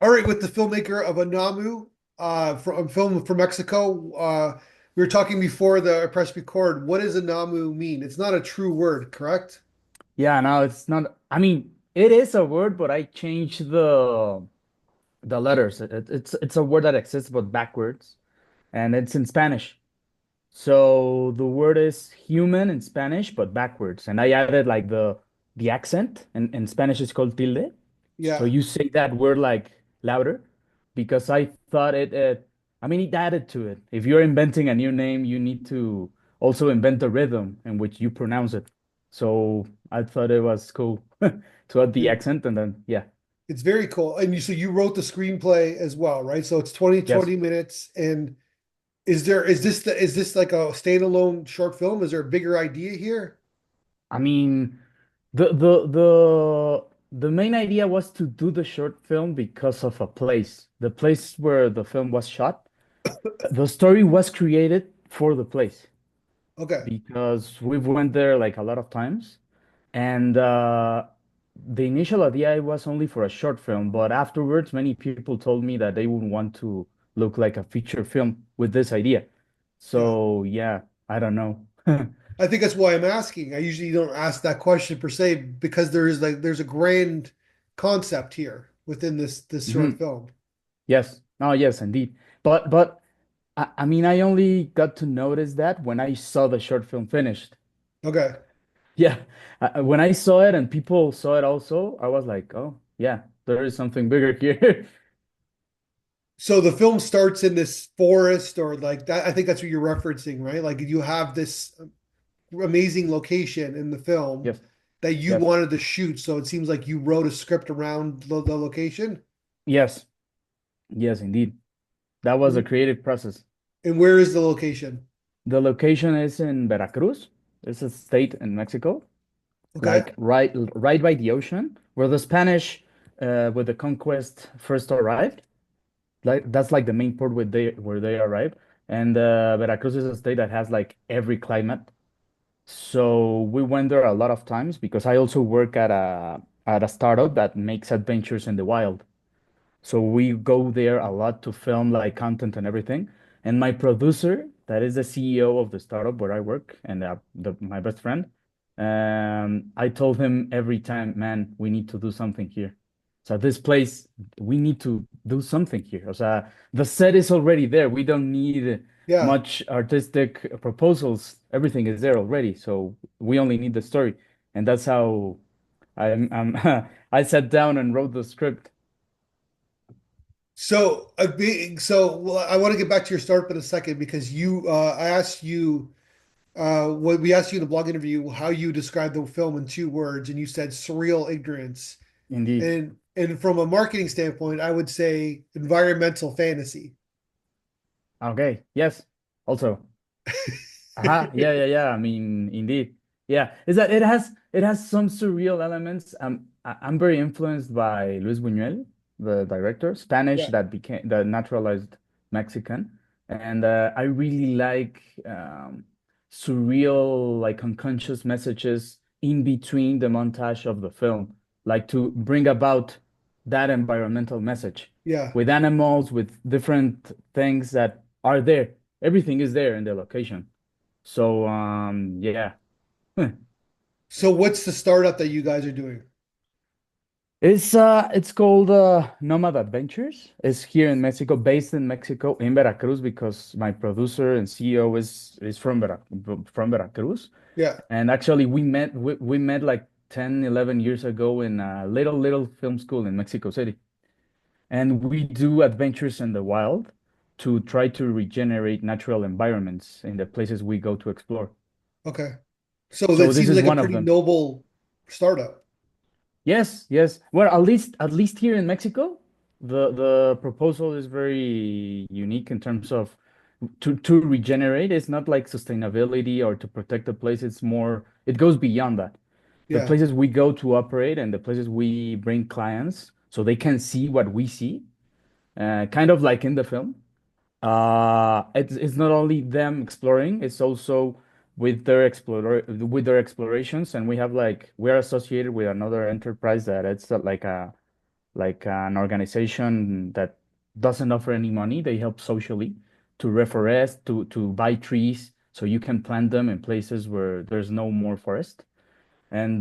All right, with the filmmaker of Onámuh, from a film from Mexico. We were talking before the press record. What does Onámuh mean? It's not a true word, correct? Yeah, no, it's not. I mean, it is a word, but I changed the letters. It's a word that exists but backwards, and it's in Spanish. So the word is human in Spanish, but backwards. And I added like the accent, and in Spanish it's called tilde. So Yeah, you say that word like louder, because I thought I mean, it added to it. If you're inventing a new name, you need to also invent the rhythm in which you pronounce it. So I thought it was cool to add the it, accent, and then yeah, it's very cool. And you wrote the screenplay as well, right? So it's 20 yes. 20 minutes. And is this like a standalone short film? Is there a bigger idea here? I mean, the main idea was to do the short film because of a place. The place where the film was shot. The story was created for the place Okay. because we've went there like a lot of times. And the initial idea was only for a short film, but afterwards, many people told me that they would want to look like a feature film with this idea. Yeah. So yeah, I don't know. I think that's why I'm asking. I usually don't ask that question per se because there's a grand concept here within this short Mhm. film. Yes. Oh, yes, indeed. But I mean, I only got to notice that when I saw the short film finished. Okay. Yeah. When I saw it and people saw it also, I was like, oh, yeah, there is something bigger here. So the film starts in this forest or like that. I think that's what you're referencing, right? Like you have this amazing location in the film Yes. that you Yes. wanted to shoot. So it seems like you wrote a script around the location. Yes. Yes, indeed. That was a creative process. And where is the location? The location is in Veracruz. It's a state in Mexico, Okay. like right by the ocean, where the Spanish, with the conquest first arrived. Like that's like the main port where they arrive. And Veracruz is a state that has like every climate. So we went there a lot of times because I also work at a startup that makes adventures in the wild. So we go there a lot to film like content and everything. And my producer, that is the CEO of the startup where I work, and my best friend, I told him every time, man, we need to do something here. So this place, we need to do something here. O sea, the set is already there. We don't need Yeah. much artistic proposals. Everything is there already. So we only need the story. And that's how I sat down and wrote the script. So I want to get back to your startup in a second because I asked you what we asked you in the blog interview how you described the film in 2 words, and you said surreal ignorance. Indeed. And from a marketing standpoint, I would say environmental fantasy. Okay. Yes. Also. Yeah, yeah, yeah. I mean, indeed. Yeah. Is that it has some surreal elements. I'm very influenced by Luis Buñuel, the director, Spanish Yeah. that became the naturalized Mexican. And I really like surreal, like unconscious messages in between the montage of the film, like to bring about that environmental message Yeah. with animals, with different things that are there. Everything is there in the location. So yeah. So what's the startup that you guys are doing? It's called Nomad Adventures. It's here in Mexico, based in Mexico, in Veracruz, because my producer and CEO is from Veracruz. Yeah. And actually we met like 10, 11 years ago in a little film school in Mexico City. And we do adventures in the wild to try to regenerate natural environments in the places we go to explore. Okay. So So that this seems is like a one of pretty them. noble startup. Yes, yes. Well, at least here in Mexico, the proposal is very unique in terms of to regenerate. It's not like sustainability or to protect the place. It's more, it goes beyond that. The Yeah. places we go to operate and the places we bring clients so they can see what we see, kind of like in the film. It's not only them exploring, it's also with their explorations, and we are associated with another enterprise that it's like a like an organization that doesn't offer any money. They help socially to reforest, to buy trees so you can plant them in places where there's no more forest. And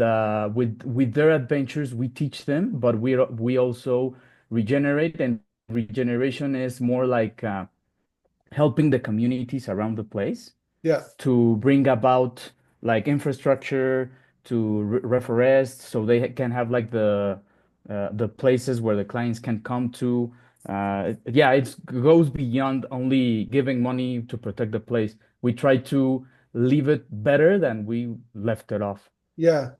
with their adventures, we teach them, but we also regenerate, and regeneration is more like helping the communities around the place Yeah. to bring about like infrastructure to reforest so they can have like the places where the clients can come to. Yeah, it goes beyond only giving money to protect the place. We try to leave it better than we left it off. Yeah.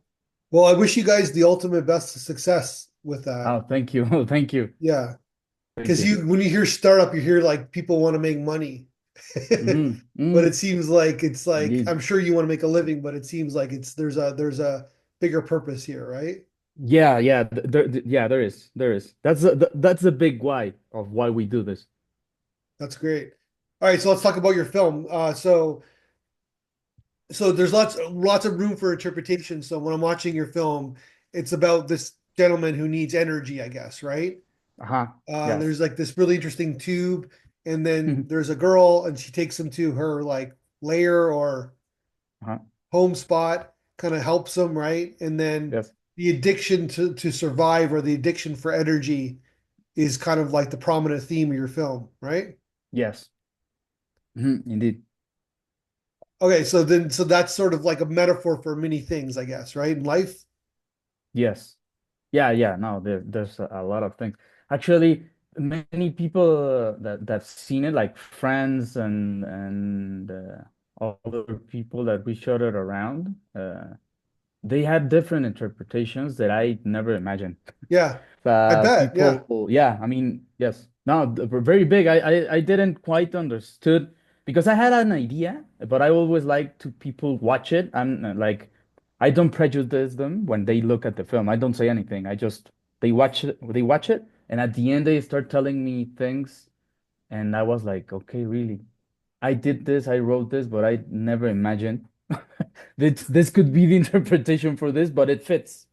Well, I wish you guys the ultimate best of success with that. Oh, thank you. Thank you. Yeah. Thank Because you. when you hear startup, you hear like people want to make money. But it seems like it's like Indeed. I'm sure you want to make a living, but it seems like there's a bigger purpose here, right? Yeah, yeah, yeah, there is. That's the big why of why we do this. That's great. All right, so let's talk about your film. So there's lots of room for interpretation. So when I'm watching your film, it's about this gentleman who needs energy, I guess, right? Uh-huh. Yes. There's like this really interesting tube, and then there's a girl, and she takes him to her like lair or Uh-huh. home spot, kind of helps him, right? And then Yes. the addiction to survive or the addiction for energy is kind of like the prominent theme of your film, right? Yes. Indeed. Okay, so that's sort of like a metaphor for many things, I guess, right? In life. Yes. Yeah, yeah, no, there's a lot of things. Actually, many people that've seen it, like friends and other people that we showed it around, they had different interpretations that I never imagined. Yeah, I bet. Yeah, People, yeah, I mean, yes, no, we're very big. I didn't quite understood because I had an idea, but I always like to people watch it. I'm like, I don't prejudice them when they look at the film. I don't say anything. I just they watch it, and at the end they start telling me things, and I was like, okay, really, I did this, I wrote this, but I never imagined this could be the interpretation for this, but it fits.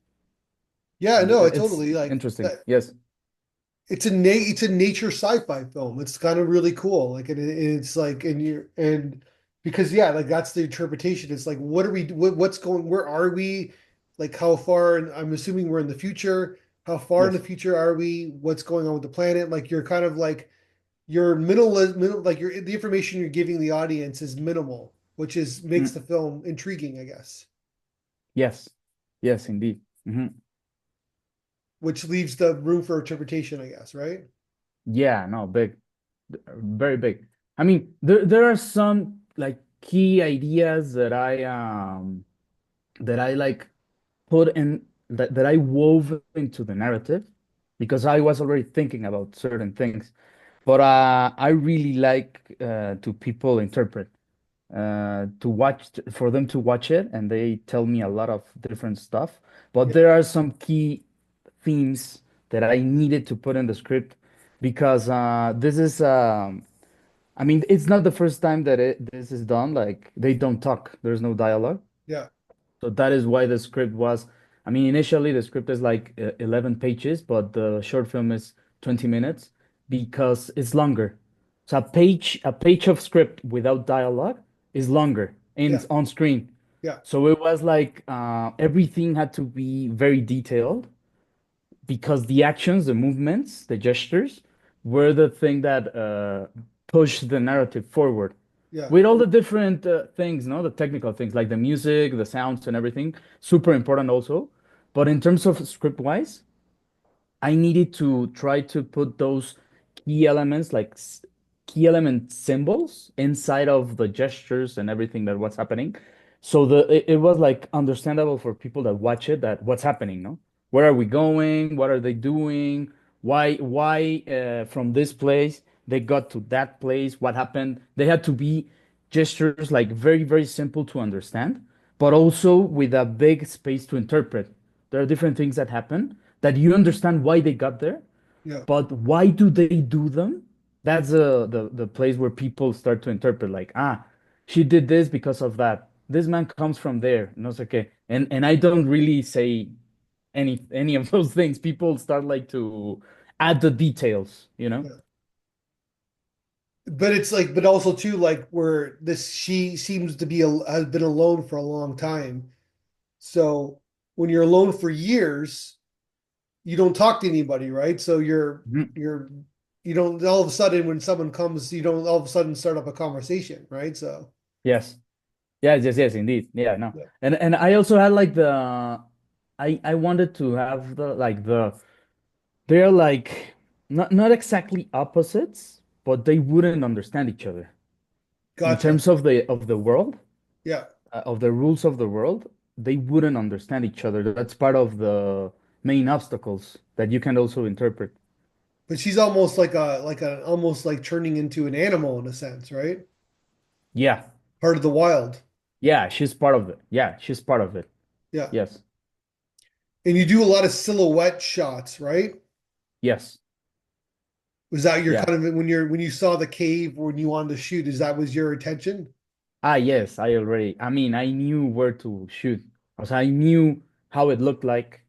yeah, And no, it it's totally like interesting. that. Yes. It's a nature sci-fi film. It's kind of really cool. Like it's like and because yeah, like that's the interpretation. It's like what's going where are we? Like how far and I'm assuming we're in the future. How far in the Yes. future are we? What's going on with the planet? Like you're kind of like your minimal like your the information you're giving the audience is minimal, which is makes the Mm. film intriguing, I guess. Yes. Yes, indeed. Which leaves the room for interpretation, I guess, right? Yeah, no, big, very big. I mean, there are some like key ideas that I like put in that I wove into the narrative because I was already thinking about certain things. But I really like to people interpret, to watch for them to watch it, and they tell me a lot of different stuff. But Yeah, there are some key themes that I needed to put in the script because this is, I mean, it's not the first time that this is done. Like they don't talk. There's no dialogue. yeah, So that is why the script was, I mean, initially the script is like 11 pages, but the short film is 20 minutes because it's longer. So a page of script without dialogue is longer in yeah, on screen. yeah, So it was like everything had to be very detailed because the actions, the movements, the gestures were the thing that pushed the narrative forward yeah, with all the different things, no, the technical things like the music, the sounds, and everything, super important also. But in terms of script wise, I needed to try to put those key elements, like key element symbols inside of the gestures and everything that was happening. So it was like understandable for people that watch it that what's happening, no? Where are we going? What are they doing? Why from this place they got to that place? What happened? They had to be gestures like very, very simple to understand, but also with a big space to interpret. There are different things that happen that you understand why they got there, yeah, but why do they do them? That's the place where people start to interpret like, ah, she did this because of that. This man comes from there. No sé qué. And I don't really say any of those things, people start like to add the details, you know? Yeah. But it's like, but also too, like where this she seems to be has been alone for a long time. So when you're alone for years, you don't talk to anybody, right? So Mhm. you're you don't all of a sudden when someone comes, you don't all of a sudden start up a conversation, right? So Yes. Yes, yes, yes, indeed. Yeah, no. yeah, And I also had like the I wanted to have the like the they're like not exactly opposites, but they wouldn't understand each other. In gotcha. terms of the world, Yeah, of the rules of the world, they wouldn't understand each other. That's part of the main obstacles that you can also interpret. but she's almost like a almost like turning into an animal in a sense, right? Yeah. Part of the wild. Yeah, she's part of it. Yeah, she's part of it. Yeah. Yes. And you do a lot of silhouette shots, right? Yes. Was that your Yeah. kind of when when you saw the cave when you wanted to shoot, is that was your intention? Ah, yes, I already. I mean, I knew where to shoot. Also, I knew how it looked like.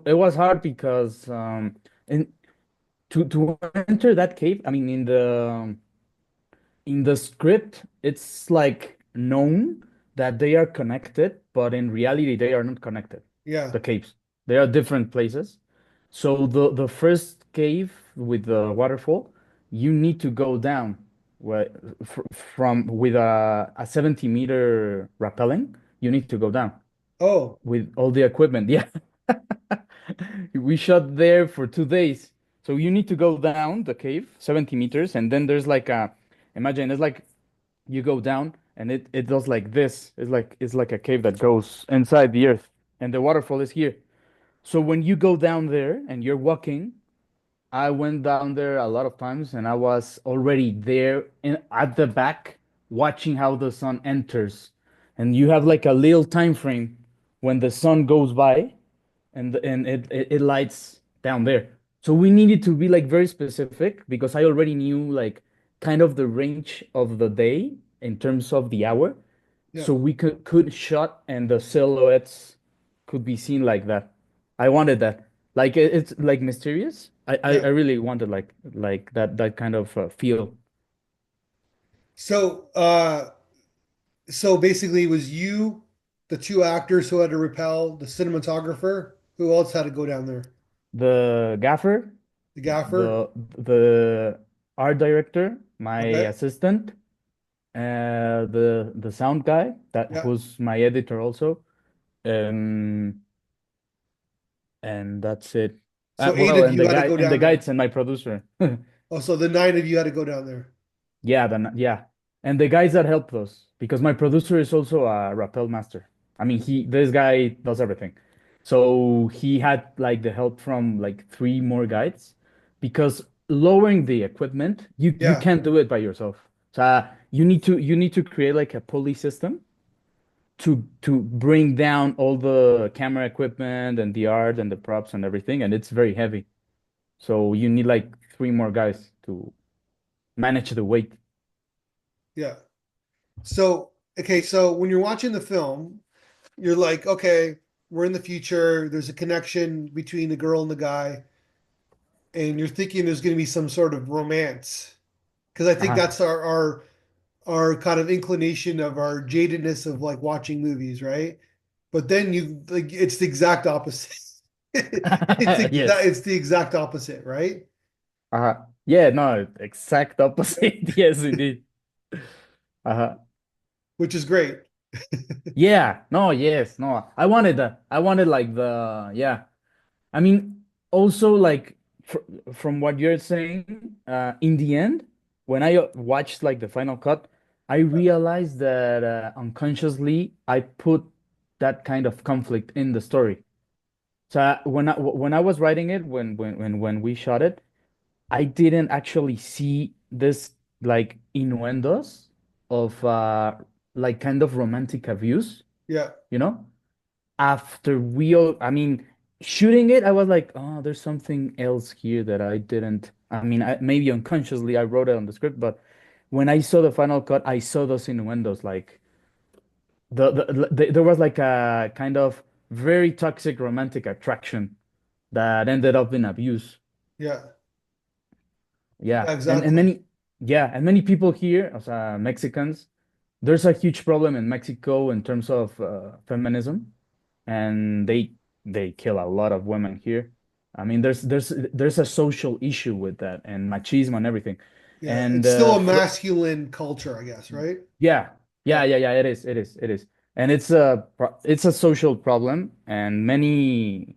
It was hard because in to enter that cave, I mean, in the script, it's like known that they are connected, but in reality, they are not connected. Yeah. The caves, they are different places. So the first cave with the waterfall, you need to go down where, from with a 70-meter rappelling. You need to go down Oh, with all the equipment. Yeah, we shot there for 2 days. So you need to go down the cave 70 meters, and then there's like a imagine it's like you go down and it does like this. It's like a cave that goes inside the earth, and the waterfall is here. So when you go down there and you're walking, I went down there a lot of times and I was already there at the back watching how the sun enters. And you have like a little time frame when the sun goes by and it lights down there. So we needed to be like very specific because I already knew like kind of the range of the day in terms of the hour. yeah. So we could shot and the silhouettes could be seen like that. I wanted that. Like it's like mysterious. I Yeah. really wanted like that kind of feel. So so basically it was you, the two actors who had to repel, the cinematographer, who else had to go down there? The gaffer, The gaffer. the art director, my Okay. assistant, the sound guy that Yeah. who's my editor also, um, and that's it. So eight Well, of you had to go and the down there. guides and my producer. Oh, so the nine of you had to go down there. Yeah, yeah, and the guys that helped us because my producer is also a rappel master. I mean, this guy does everything, so he had like the help from like three more guides because lowering the equipment, you Yeah. can't do it by yourself. So you need to create like a pulley system to bring down all the camera equipment and the art and the props and everything, and it's very heavy. So you need like three more guys to manage the weight. Yeah. So okay, so when you're watching the film, you're like, okay, we're in the future. There's a connection between the girl and the guy, and you're thinking there's going to be some sort of romance. Because I think Uh-huh. that's our kind of inclination of our jadedness of like watching movies, right? But then you like it's the exact opposite. Yes. It's the exact opposite, right? Uh-huh. Yeah, no, exact opposite. Yes, indeed. Uh-huh. Which is great. Yeah, no, yes, no. I wanted that. I wanted like the yeah. I mean, also like fr from what you're saying, in the end, when I watched like the final cut, I realized that unconsciously I put that kind of conflict in the story. So when I was writing it, when we shot it, I didn't actually see this like innuendos of like kind of romantic abuse, Yeah, you know? After I mean, shooting it, I was like, oh, there's something else here that I didn't. I mean, maybe unconsciously I wrote it on the script, but when I saw the final cut, I saw those innuendos. Like there was like a kind of very toxic romantic attraction that ended up in abuse. Yeah. Yeah, Yeah, and exactly. many yeah, and many people here, as Mexicans, there's a huge problem in Mexico in terms of feminism, and they kill a lot of women here. I mean, there's a social issue with that and machismo and everything, Yeah. and It's still a masculine culture, I guess, right? yeah, Yeah. yeah. It is, and it's a social problem, and many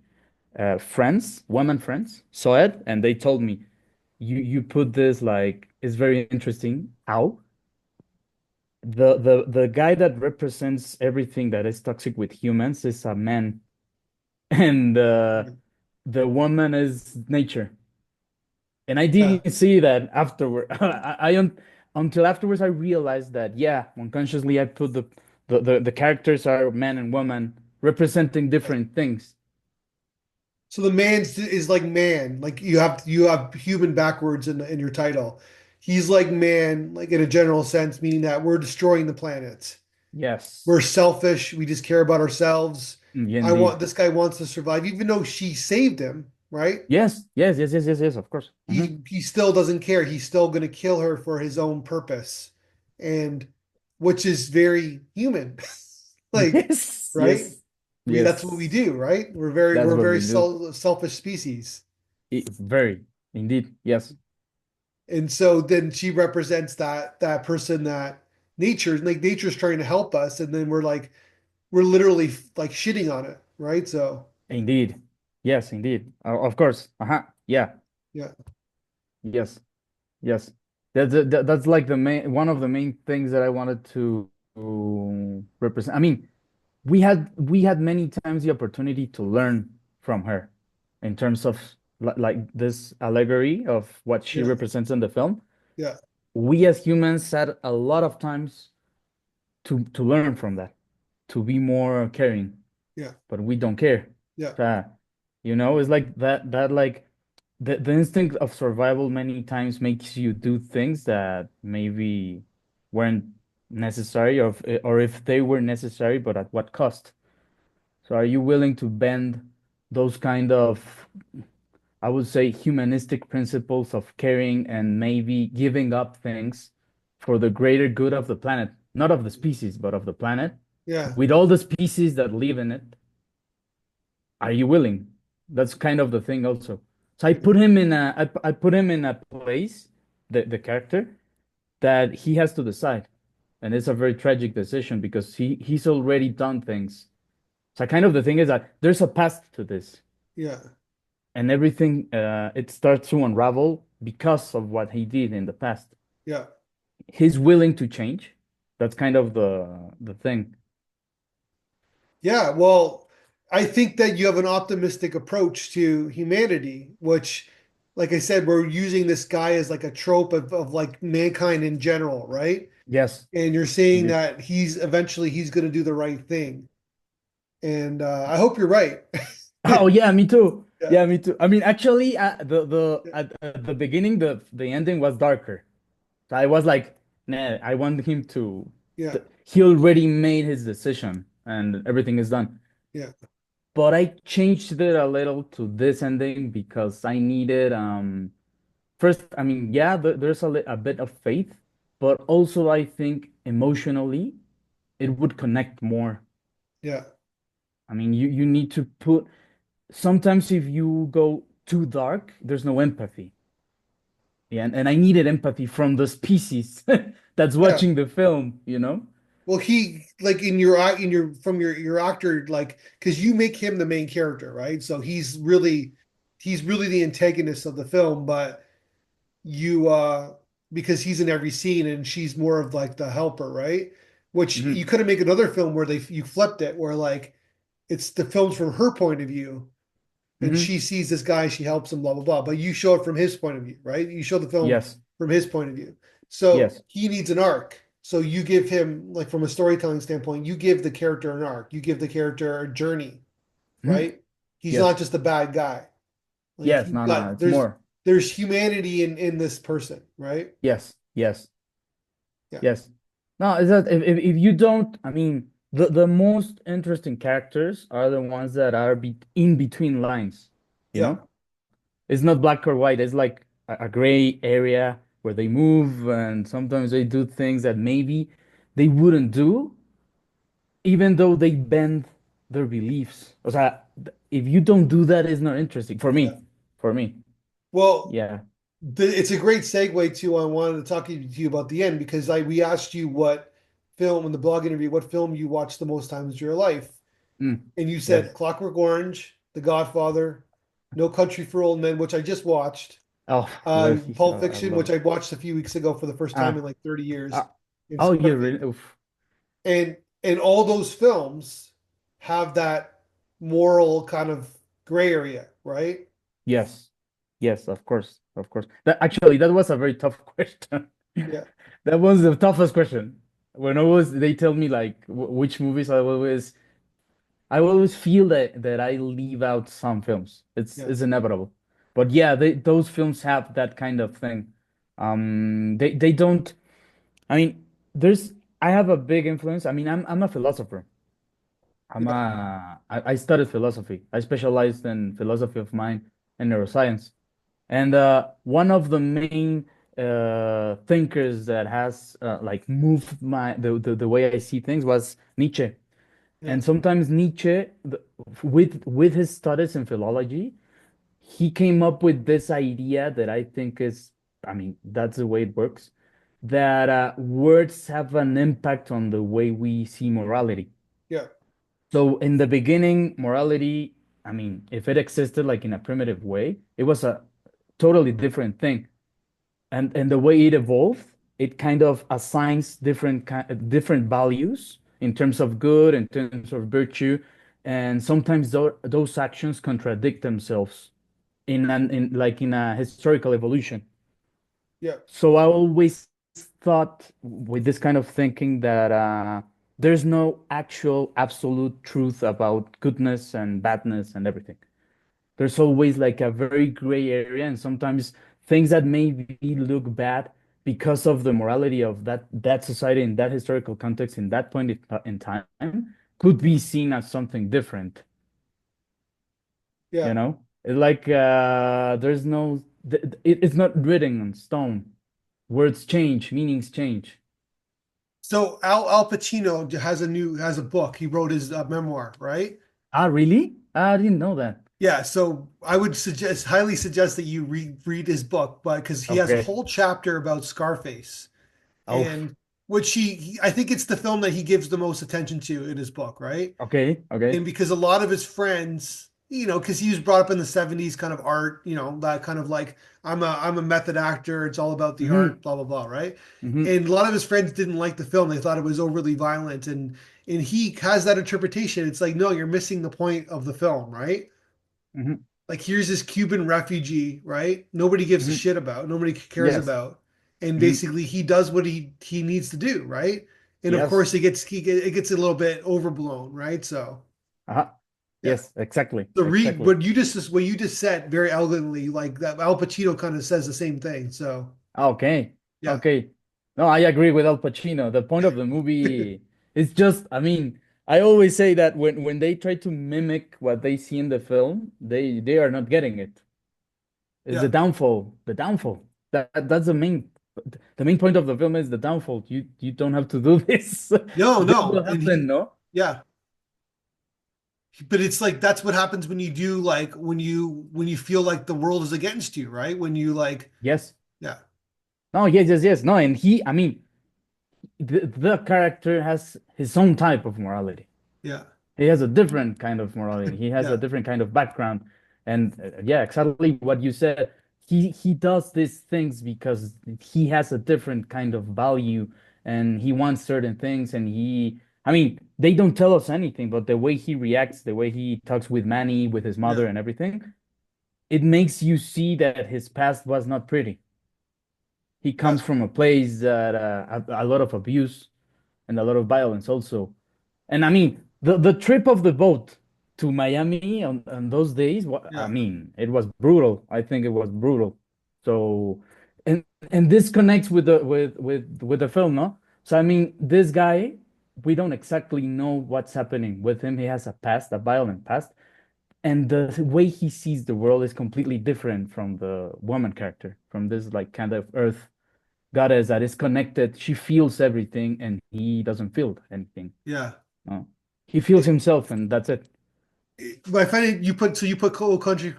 friends, women friends, saw it, and they told me, you put this like it's very interesting how the guy that represents everything that is toxic with humans is a man, and the woman is nature. And I Yeah. didn't see that afterward. Until afterwards I realized that yeah, unconsciously I put the characters are man and woman representing Yeah. different things. So the is like man, like you have human backwards in your title. He's like man, like in a general sense, meaning that we're destroying the planet. Yes. We're selfish. We just care about ourselves. Yeah, I want indeed. this guy wants to survive, even though she saved him, right? Yes, of course. He still doesn't care. He's still going to kill her for his own purpose, and which is very human, like Yes, right? yes, That's what we yes. do, right? That's We're a what very we do. selfish species. Very, indeed. Yes, And so then she represents that person that nature's trying to help us, and then we're literally like shitting on it, right? So indeed. Yes, indeed. Of course. Uh-huh. Yeah. yeah, Yes. Yes. That's like the main one of the main things that I wanted to represent. I mean, we had many times the opportunity to learn from her in terms of like this allegory of what she yeah, represents in the film. yeah, We as humans had a lot of times to learn from that, to be more caring, yeah, but we don't care. yeah, Uh, it's like that like the instinct of survival many times makes you do things that maybe weren't necessary, or if they were necessary, but at what cost? So are you willing to bend those kind of, I would say, humanistic principles of caring and maybe giving up things for the greater good of the planet, not of the species, but of the planet, yeah, with all the species that live in it? Are you willing? That's kind of the thing also. So I put him in a place, the character, that he has to decide. And it's a very tragic decision because he's already done things. So kind of the thing is that there's a past to this, yeah, and everything it starts to unravel because of what he did in the past. yeah. He's willing to change. That's kind of the thing. Yeah, well, I think that you have an optimistic approach to humanity, which, like I said, we're using this guy as like a trope of like mankind in general, right? Yes, And you're saying indeed. that he's going to do the right thing. And I hope you're right. Oh yeah, me too. Yeah, Yeah, me too. I mean, actually, yeah, at the beginning, the ending was darker. So I was like, nah, I want him to. yeah, He already made his decision, and everything is done. yeah, But I changed it a little to this ending because I needed first. I mean, yeah, there's a bit of faith, but also I think emotionally it would connect more. yeah, I mean, you need to put sometimes if you go too dark, there's no empathy. Yeah, and I needed empathy from the species that's yeah. watching the film. Well, he like in your from your actor like because you make him the main character, right? So he's really the antagonist of the film, but you because he's in every scene and she's more of like the helper, right? Which you Hmm. could have made another film where they you flipped it where like it's the film's from her point of view and Hmm. she sees this guy, she helps him, blah blah blah. But you show it from his point of view, right? You show the film Yes, from his point of view. So yes. he needs an arc. So you give him like from a storytelling standpoint, you give the character an arc. You give the character a journey, Hmm. right? He's Yes, not just a bad guy. Like yes. he's No, got it's more. there's humanity in this person, right? Yes, yes. Yeah. Yes. No, is that if you don't, I mean, the most interesting characters are the ones that are be in between lines, you Yeah, know? It's not black or white. It's like a gray area where they move and sometimes they do things that maybe they wouldn't do, even though they bend their beliefs. O sea, if you don't do that, it's not interesting for yeah. me. For me. Well, Yeah. it's a great segue to I wanted to talk to you about the end because I we asked you what film in the blog interview, what film you watched the most times in your life, Mm. and you said Yes. Clockwork Orange, The Godfather, No Country for Old Men, which I just watched, Oh, love, Pulp I Fiction, which love. I watched a few weeks ago for the first time in Ah, like 30 years, ah, and oh, you Scarface. really? Oof. And all those films have that moral kind of gray area, right? Yes. Yes, of course. Of course. That actually that was a very tough question. Yeah, That was the toughest question. When I was they tell me like w which movies I always feel that I leave out some films. yeah, It's inevitable. But yeah, those films have that kind of thing. They don't I mean there's I have a big influence. I mean I'm a philosopher. yeah, I studied philosophy. I specialized in philosophy of mind and neuroscience. And one of the main thinkers that has like moved the way I see things was Nietzsche. yeah, And sometimes Nietzsche, with his studies in philology, he came up with this idea that I think is, I mean, that's the way it works, that words have an impact on the way we see morality. yeah, So in the beginning, morality, I mean, if it existed like in a primitive way, it was a totally different thing. And the way it evolved, it kind of assigns different values in terms of good, in terms of virtue, and sometimes those actions contradict themselves in a historical evolution. yeah. So I always thought with this kind of thinking that there's no actual absolute truth about goodness and badness and everything. There's always like a very gray area, and sometimes things that maybe look bad because of the morality of that society in that historical context in that point in time could be seen as something different, Yeah. you know? It's like there's no it's not written on stone. Words change, meanings change. So Al Pacino has a book. He wrote his memoir, right? Ah, really? I didn't know that. Yeah. So I would highly suggest that you read his book, but because he has a Okay. whole chapter about Scarface, Oh, and which I think it's the film that he gives the most attention to in his book, right? okay, And okay. because a lot of his friends, because he was brought up in the 70s kind of art, that kind of like I'm a method actor, it's all about the Mm-hmm. art, blah blah blah, right? Mm-hmm. And a lot of his friends didn't like the film. They thought it was overly violent, and he has that interpretation. It's like, no, you're missing the point of the film, right? Mm-hmm. Like here's this Cuban refugee, right? Nobody gives a Mm-hmm. shit about, nobody cares Yes. about. And Mm-hmm. basically he does what he needs to do, right? And of Yes. course it gets a little bit overblown, right? So Uh-huh. yeah. Yes, exactly. So read Exactly. what you just said very elegantly, like that Al Pacino kind of says the same thing. So Okay. yeah, Okay. No, I agree with Al Pacino. The point of the movie is just, I mean, I always say that when they try to mimic what they see in the film, they are not getting it. It's yeah. the downfall. The downfall. That's the main point of the film is the downfall. You don't have to do this. No, This no. will And happen, no? yeah, but it's like that's what happens when you do like when you feel like the world is against you, right? When you like, Yes. yeah, No, yes, yes, yes. No, and I mean, the character has his own type of morality. yeah, He has a different kind of morality. He has a yeah, different kind of background. And yeah, exactly what you said. He does these things because he has a different kind of value and he wants certain things and I mean, they don't tell us anything, but the way he reacts, the way he talks with Manny, with his yeah, mother and everything, it makes you see that his past was not pretty. He yeah, comes from a place that a lot of abuse and a lot of violence also. And I mean, the trip of the boat to Miami on those days, I yeah, mean, it was brutal. I think it was brutal. So, and this connects with the with the film, no? So I mean, this guy. we don't exactly know what's happening with him. He has a past, a violent past, and the way he sees the world is completely different from the woman character, from this like kind of earth goddess that is connected. She feels everything, and he doesn't feel anything. Yeah. No. He feels himself, and that's it. But I find it, you put No Country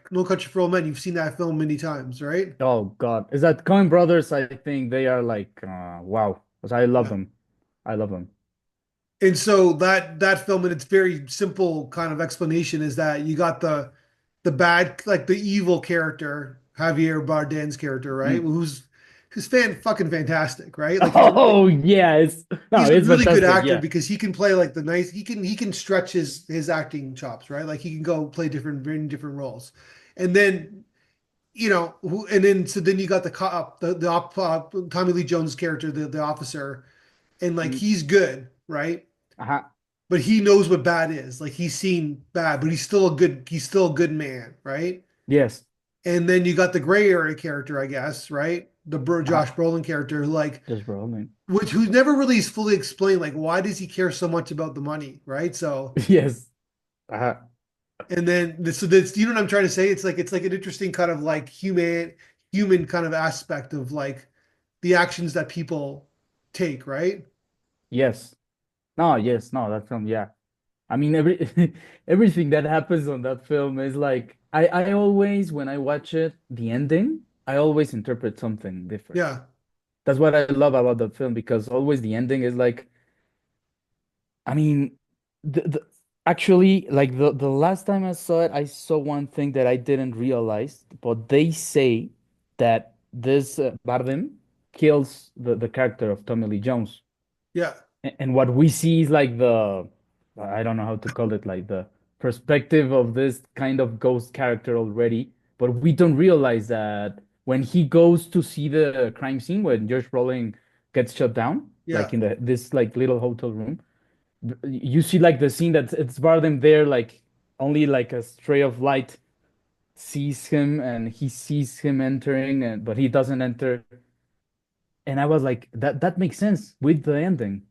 for Old Men. You've seen that film many times, right? Oh God, is that Coen Brothers? I think they are like wow. 'Cause I love Yeah. them. I love them. And so that film, in its very simple kind of explanation, is that you got the bad, like the evil character, Javier Bardem's character, right? Mm. Who's fucking fantastic, right? Like Oh yeah, it's no, he's a it's really good fantastic. actor Yeah. because he can play like the nice, he can stretch his acting chops, right? Like he can go play very different roles. And then and then so then you got the cop, Tommy Lee Jones character, the officer, and like Mm. he's good, right? Uh-huh. But he knows what bad is. Like he's seen bad, but he's still a good man, right? Yes. And then you got the gray area character, I guess, right? Uh-huh. Josh Brolin character, like Just rolling. which who never really is fully explained, like why does he care so much about the money, right? So, Yes. Uh-huh. and then so this, you know what I'm trying to say? It's like an interesting kind of like human kind of aspect of like the actions that people take, right? Yes. No, yes, no, that film, yeah. I mean, everything that happens on that film is like I always when I watch it, the ending, I always interpret something different. Yeah, That's what I love about the film because always the ending is like, I mean, the actually like the last time I saw it, I saw one thing that I didn't realize, but they say that this Bardem kills the character of Tommy Lee Jones. yeah, And what we see is like I don't know how to call it, like the perspective of this kind of ghost character already, but we don't realize that when he goes to see the crime scene when Josh Brolin gets shut down, yeah, like in the this like little hotel room, you see like the scene that it's Bardem there, like only like a stray of light sees him and he sees him entering, and but he doesn't enter. And I was like, that makes sense with the ending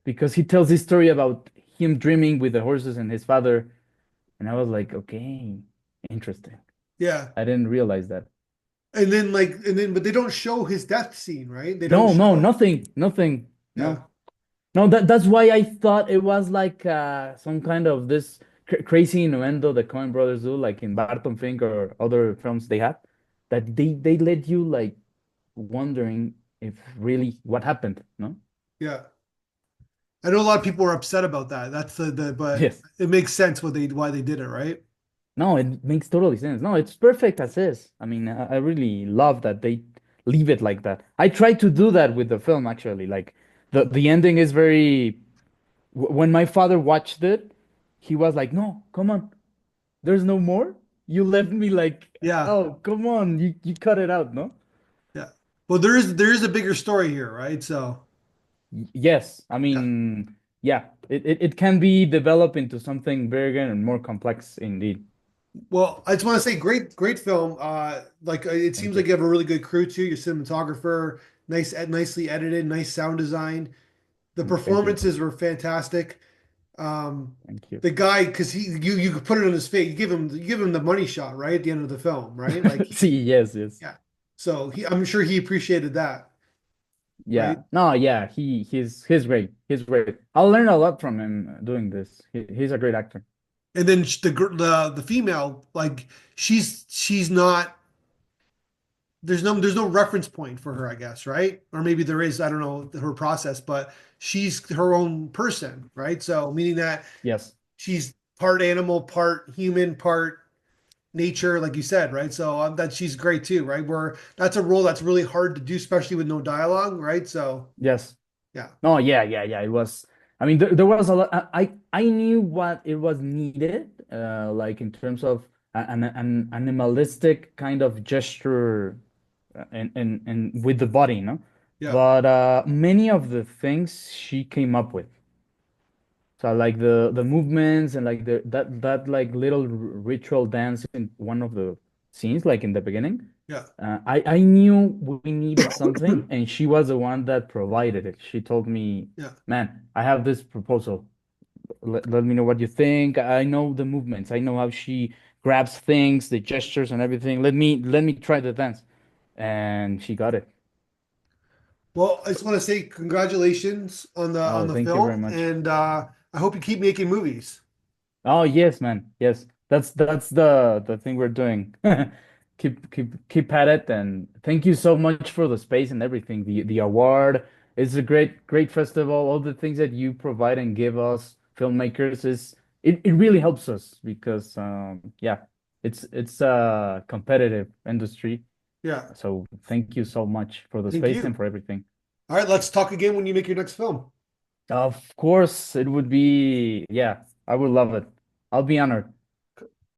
because he tells this story about him dreaming with the horses and his father. And I was like, okay, interesting. yeah. I didn't realize that. But they don't show his death scene, right? They don't No, no, show. nothing, nothing. Yeah, No, no, that's why I thought it was like some kind of this crazy innuendo the Coen brothers do, like in Barton Fink or other films they have, that they let you like wondering if really what happened, no? yeah. I know a lot of people are upset about that. That's but Yes. it makes sense why they did it, right? No, it makes totally sense. No, it's perfect as is. I mean, I really love that they leave it like that. I try to do that with the film actually. Like the ending is very when my father watched it, he was like, "No, come on. There's no more. You left me like, Yeah, oh, come on. You cut it out, no?" yeah. Well, there is a bigger story here, right? So, Yes. I yeah. mean, yeah. It can be developed into something bigger and more complex indeed. Well, I just want to say, great film. Like it Thank seems like you. you have a really good crew too. Your cinematographer, nicely edited, nice sound design. The Thank you. performances were fantastic. Um, Thank you. the guy, because you could put it on his face. You give him the money shot right at the end of the film, right? Like, See, yes, yes. yeah. So I'm sure he appreciated that, right? Yeah. No, yeah, he's great. He's great. I'll learn a lot from him doing this. He's a great actor. And then the female, like she's not. There's no reference point for her, I guess, right? Or maybe there is. I don't know her process, but she's her own person, right? So meaning that Yes. she's part animal, part human, part nature, like you said, right? So that she's great too, right? Where that's a role that's really hard to do, especially with no dialogue, right? So Yes. yeah, No, yeah, yeah, yeah. It was. I mean, there was a lot. I knew what it was needed, like in terms of an animalistic kind of gesture, and with the body, you know. yeah, But many of the things she came up with. So like the movements and like that like little ritual dance in one of the scenes, like in the beginning. Yeah. I knew we needed something, and she was the one that provided it. She told me, Yeah. "Man, I have this proposal. Let me know what you think. I know the movements. I know how she grabs things, the gestures, and everything. Let me try the dance." And she got it. Well, I just want to say congratulations on Oh, the thank you very film, much. and I hope you keep making movies. Oh yes, man. Yes. That's the thing we're doing. Keep at it, and thank you so much for the space and everything. The award is a great festival. All the things that you provide and give us filmmakers is it really helps us because yeah, it's a competitive industry. Yeah. So thank you so much for the Thank space and you. for everything. All right, let's talk again when you make your next film. Of course, it would be, yeah, I would love it. I'll be honored.